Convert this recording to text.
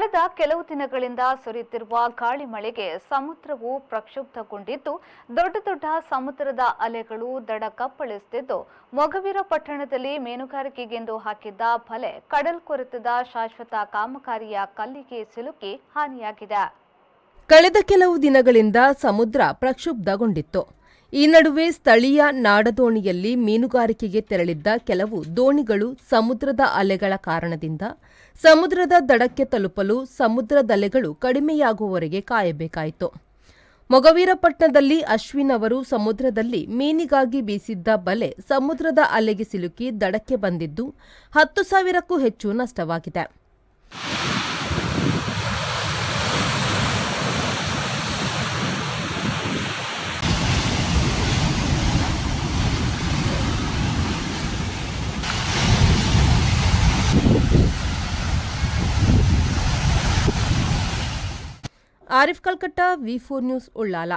ಕಳೆದ ಕೆಲವು ದಿನಗಳಿಂದ ಸುರಿಯುತ್ತಿರುವ ಗಾಳಿ ಮಳೆಗೆ ಸಮುದ್ರವು ಪ್ರಕ್ಷುಬ್ಧಗೊಂಡಿದ್ದು ದೊಡ್ಡ ದೊಡ್ಡ ಸಮುದ್ರದ ಅಲೆಗಳು ದಡ ಕಪ್ಪಳಿಸುತ್ತಿದ್ದು ಮೊಗವೀರ ಪಟ್ಟಣದಲ್ಲಿ ಮೀನುಗಾರಿಕೆಗೆಂದು ಹಾಕಿದ್ದ ಬಲೆ ಕಡಲ್ಕೊರೆತದ ಶಾಶ್ವತ ಕಾಮಗಾರಿಯ ಕಲ್ಲಿಗೆ ಸಿಲುಕಿ ಹಾನಿಯಾಗಿದೆ. ಕಳೆದ ಕೆಲವು ದಿನಗಳಿಂದ ಸಮುದ್ರ ಪ್ರಕ್ಷುಬ್ಧಗೊಂಡಿತ್ತು. ಈ ನಡುವೆ ಸ್ಥಳೀಯ ನಾಡದೋಣಿಯಲ್ಲಿ ಮೀನುಗಾರಿಕೆಗೆ ತೆರಳಿದ್ದ ಕೆಲವು ದೋಣಿಗಳು ಸಮುದ್ರದ ಅಲೆಗಳ ಕಾರಣದಿಂದ ಸಮುದ್ರದ ದಡಕ್ಕೆ ತಲುಪಲು ಸಮುದ್ರದಲೆಗಳು ಕಡಿಮೆಯಾಗುವವರೆಗೆ ಕಾಯಬೇಕಾಯಿತು. ಮೊಗವೀರಪಟ್ಟಣದಲ್ಲಿ ಅಶ್ವಿನ್ ಅವರು ಸಮುದ್ರದಲ್ಲಿ ಮೀನಿಗಾಗಿ ಬೀಸಿದ್ದ ಬಲೆ ಸಮುದ್ರದ ಅಲೆಗೆ ಸಿಲುಕಿ ದಡಕ್ಕೆ ಬಂದಿದ್ದು 10,000ಕ್ಕೂ ಹೆಚ್ಚು ನಷ್ಟವಾಗಿದೆ. Arif Kalkatta, V4 news, Ullal.